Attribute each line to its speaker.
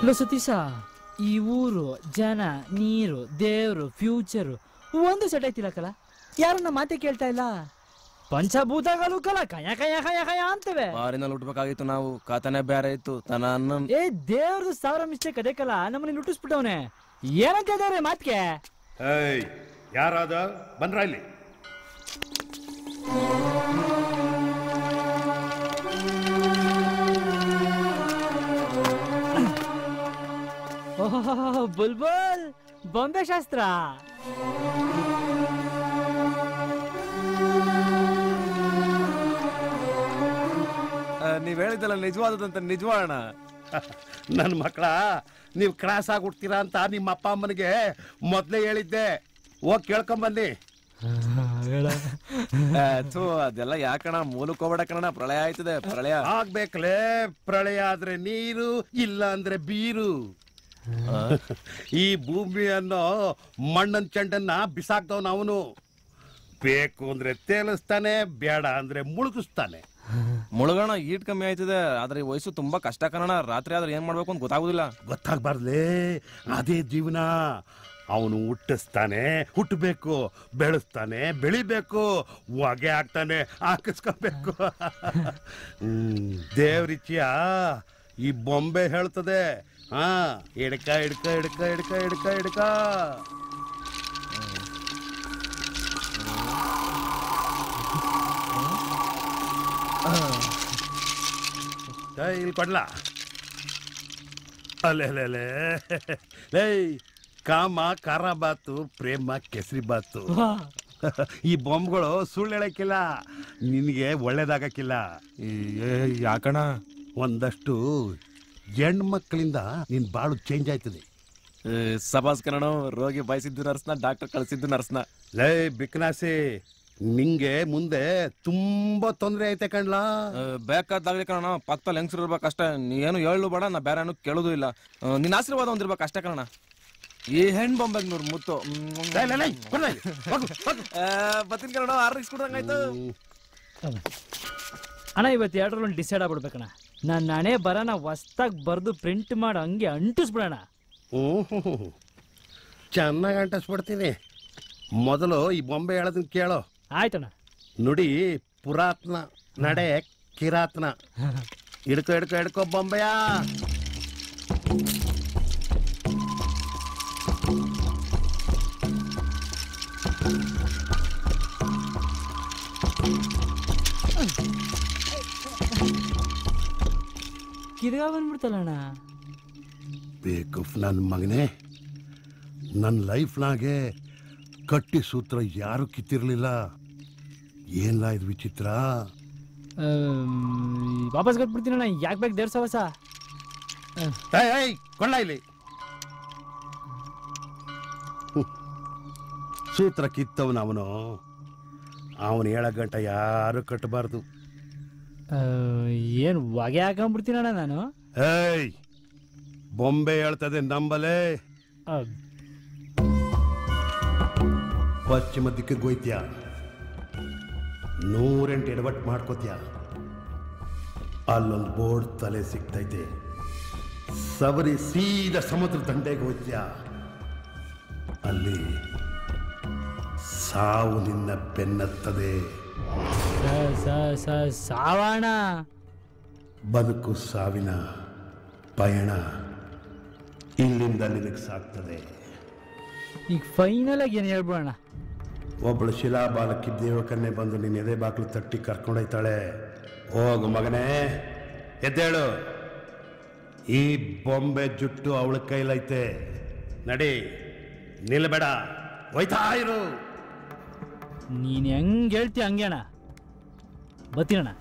Speaker 1: Low Satish, ಈ ಊರು ಜನ ನೀರು ದೇವ್ರು ಫ್ಯೂಚರು ಒಂದು ಸೆಟ್ ಐತಿಲ್ಲ ಕಲ. ಯಾರನ್ನ ಮಾತೆ ಕೇಳ್ತಾ ಇಲ್ಲ. ಪಂಚಭೂತಗಳು ಕಲ ಕಯ ಕಯ ಕಯ ಕಯ ಅಂತವೆ.
Speaker 2: ಮಾರಿನಲ್ಲಿ ಹುಟ್ಬೇಕಾಗಿತ್ತು ನಾವು, ಕಾತನೆ ಬೇರೆ ಇತ್ತು ತನ ಅನ್ನ.
Speaker 1: ಏ ದೇವ್ರದು 1000 ಮಿಸ್ಟೇಕ್ ಅದೇ ಕಲ, ನಮ್ಮನ್ನ ಲುಟ್ಟಿಸ್ಬಿಟ್ಟವನೆ. ಏನಂತ ಇದಾರೆ ಮಾತ್ಗೆ?
Speaker 3: ಯಾರಾದ ಬಂದ್ರ ಇಲ್ಲಿ?
Speaker 1: ಬುಲ್ಬುಲ್ ಬಾಂಬೆ ಶಾಸ್ತ್ರ.
Speaker 2: ನೀವ್ ಹೇಳಿದ್ದಲ್ಲ ನಿಜವಾದದಂತ ನಿಜವಾಣ.
Speaker 3: ನನ್ನ ಮಕ್ಕಳ, ನೀವು ಕ್ರಾಸ್ ಆಗಿ ಹುಡ್ತೀರಾ ಅಂತ ನಿಮ್ಮ ಅಪ್ಪ ಅಮ್ಮನಿಗೆ ಮೊದ್ಲೇ ಹೇಳಿದ್ದೆ. ಹೋಗಿ ಕೇಳ್ಕೊಂಬನ್ನಿ.
Speaker 2: ಅದೆಲ್ಲ ಯಾಕಣ ಮೂಲಕ್ ಹೋಗ್ಬೇಡ ಕಣ, ಪ್ರಳಯ ಆಯ್ತದೆ. ಪ್ರಳಯ
Speaker 3: ಆಗ್ಬೇಕಲೇ. ಪ್ರಳಯ ಆದ್ರೆ ನೀರು, ಇಲ್ಲ ಅಂದ್ರೆ ಬೀರು. ಈ ಭೂಮಿ ಅನ್ನೋ ಮಣ್ಣನ್ ಚೆಂಡನ್ನ ಬಿಸಾಕ್ದವನು ಅವನು. ಬೇಕು ಅಂದ್ರೆ ತೇಲಿಸ್ತಾನೆ, ಬೇಡ ಅಂದ್ರೆ ಮುಳುಗಿಸ್ತಾನೆ.
Speaker 2: ಮುಳುಗೋಣ ಈಟ್ ಕಮ್ಮಿ ಆಯ್ತದೆ, ಆದ್ರೆ ಈ ವಯಸ್ಸು ತುಂಬಾ ಕಷ್ಟ ಕಣ. ರಾತ್ರಿ ಆದ್ರೆ ಏನ್ ಮಾಡ್ಬೇಕು ಅಂತ ಗೊತ್ತಾಗುದಿಲ್ಲ.
Speaker 3: ಗೊತ್ತಾಗ್ಬಾರ್ದೇ, ಅದೇ ಜೀವನ. ಅವನು ಹುಟ್ಟಿಸ್ತಾನೆ, ಹುಟ್ಟಬೇಕು, ಬೆಳೆಸ್ತಾನೆ, ಬೆಳಿಬೇಕು, ಹೊಗೆ ಹಾಕ್ತಾನೆ, ಹಾಕಿಸ್ಕೋಬೇಕು. ದೇವ್ರಿಚ್ಚಿಯ ಈ ಬೊಂಬೆ ಹೇಳ್ತದೆ. ಹಾ, ಹಿಡ್ಕ ಹಿಡ್ಕ ಹಿಡ್ಕ ಹಿಡ್ಕ ಹಿಡ್ಕ ಹಿಡ್ಕ. ಇಲ್ಲಿ ಕೊಡ್ಲಾ? ಅಲ್ಲೇ ಕಾಮ ಖಾರ ಬಾತು, ಪ್ರೇಮ ಕೆಸರಿ ಬಾತು. ಈ ಬೊಂಬ್ಗಳು ಸುಳ್ಳು ಹೇಳಕ್ಕಿಲ್ಲ, ನಿನಗೆ ಒಳ್ಳೇದಾಗಕ್ಕಿಲ್ಲ.
Speaker 2: ಯಾಕಣ?
Speaker 3: ಒಂದಷ್ಟು ಹೆಣ್ಮಕ್ಳಿಂದ ನಿನ್ ಬಾಳು ಚೇಂಜ್ ಆಯ್ತದೆ.
Speaker 2: ಸಬಾಸ್ ಕಣ, ರೋಗಿ ಬಯಸಿದ್ದು ನರ್ಸ್ನ, ಡಾಕ್ಟರ್ ಕಳಿಸಿದ್ದು ನರ್ಸ್ನ.
Speaker 3: ಲೈ ಬಿಕ್ನಾಸಿ, ನಿಂಗೆ ಮುಂದೆ ತುಂಬಾ ತೊಂದರೆ ಐತೆ ಕಣ್ಲಾ.
Speaker 2: ಬೇಕಾದಾಗ್ಲಿ ಕಣ, ಪಕ್ಕದಲ್ಲಿ ಹೆಂಗಸರು ಇರ್ಬೇಕಷ್ಟೇ. ನೀನು ಹೇಳು ಬೇಡ, ನಾ ಬೇರೆ ಏನು ಕೇಳೋದು ಇಲ್ಲ. ನಿನ್ನ ಆಶೀರ್ವಾದ ಒಂದಿರ್ಬೇಕು ಅಷ್ಟೇ ಕಣ. ಈ ಹೆಣ್ ಬೊಂಬೆಗ್ ನೋಡ್ ಮುತ್ತು. ಬತ್ತಿನ ಕಣ, ಆರ್ರಿಸ್ಕೊಡ್ದಂಗಾಯ್ತು.
Speaker 1: ಅಣ್ಣ ಇವತ್ತು 2 ಡಿಸೈಡ್ ಆಗ್ಬಿಡ್ಬೇಕಣ್ಣ. ನನ್ನ ಹಣೆ ಬರೋಣ ಹೊಸ್ದಾಗಿ ಬರ್ದು ಪ್ರಿಂಟ್ ಮಾಡಿ ಹಂಗೆ ಅಂಟಿಸ್ಬಿಡೋಣ.
Speaker 3: ಚೆನ್ನಾಗಿ ಅಂಟಿಸ್ಬಿಡ್ತೀನಿ. ಮೊದಲು ಈ ಬೊಂಬೆ ಹೇಳೋದನ್ನ ಕೇಳೋ.
Speaker 1: ಆಯ್ತಣ್ಣ.
Speaker 3: ನುಡಿ ಪುರಾತ್ನ, ನಡೆ ಕಿರಾತ್ನ. ಹಿಡ್ಕೊ ಹಿಡ್ಕೊ ಹಿಡ್ಕೊ ಬೊಂಬೆಯ.
Speaker 1: ಕಿರ್ಗ ಬಂದ್ಬಿಡ್ತಲ್ಲಣ್ಣ.
Speaker 3: ಬೇಕು ನನ್ನ ಮಗನೇ, ನನ್ನ ಲೈಫ್ನಾಗೆ ಕಟ್ಟಿ ಸೂತ್ರ ಯಾರು ಕಿತ್ತಿರ್ಲಿಲ್ಲ. ಏನ್ಲಾ ಇದು ವಿಚಿತ್ರ.
Speaker 1: ವಾಪಸ್ ಕೊಟ್ಬಿಡ್ತೀನಣ್ಣ, ಯಾಕೆ ಬೇಕು ದೇವ್ರ ಸವಸ.
Speaker 3: ಕೊಳ್ಳ ಇಲ್ಲಿ. ಸೂತ್ರ ಕಿತ್ತವನು ಅವನು. ಅವನು 7 ಗಂಟೆ ಯಾರು ಕಟ್ಟಬಾರ್ದು.
Speaker 1: ಏನು ಹೊಗೆ ಹಾಕೊಂಡ್ಬಿಡ್ತೀನಣ್ಣ ನಾನು.
Speaker 3: ಬೊಂಬೆ ಹೇಳ್ತದೆ ನಂಬಲೇ. ಪಶ್ಚಿಮ ದಿಕ್ಕಿಗೆ ಹೋಯ್ತ್ಯ, 108 ಎಡವಟ್ಟು ಮಾಡ್ಕೋತ್ಯ. ಅಲ್ಲೊಂದು ಬೋರ್ಡ್ ತಲೆ ಸಿಗ್ತೈತೆ. ಸವರಿ ಸೀದಾ ಸಮುದ್ರ ದಂಡೆಗೆ ಹೋಯ್ತ್ಯ. ಅಲ್ಲಿ ಸಾವು ನಿನ್ನ ಬೆನ್ನತ್ತದೆ.
Speaker 1: ಸಾವಣ.
Speaker 3: ಬದುಕು ಸಾವಿನ ಪಯಣ ಇಲ್ಲಿಂದ ನಿನಗೆ ಸಾಕ್ತದೆ.
Speaker 1: ಈಗ ಫೈನಲ್ ಆಗಿ ಏನು ಹೇಳ್ಬಿಡೋಣ.
Speaker 3: ಒಬ್ಬಳು ಶಿಲಾಬಾಲಕಿ ದೇವಕನ್ನೇ ಬಂದು ನಿನ್ನ ಎದೆ ಬಾಕ್ಲು ತಟ್ಟಿ ಕರ್ಕೊಂಡೋಯ್ತಾಳೆ. ಹೋಗು ಮಗನೇ, ಎದ್ದೇಳು. ಈ ಬೊಂಬೆ ಜುಟ್ಟು ಅವಳ ಕೈಲೈತೆ. ನಡಿ, ನಿಲ್ಬೇಡ, ಹೋಯ್ತಾ ಇರು.
Speaker 1: ನೀನು ಹೆಂಗೆ ಹೇಳ್ತೀಯ ಹಂಗೆ ಅಣ್ಣ. ಬತ್ತೀನಣ್ಣ.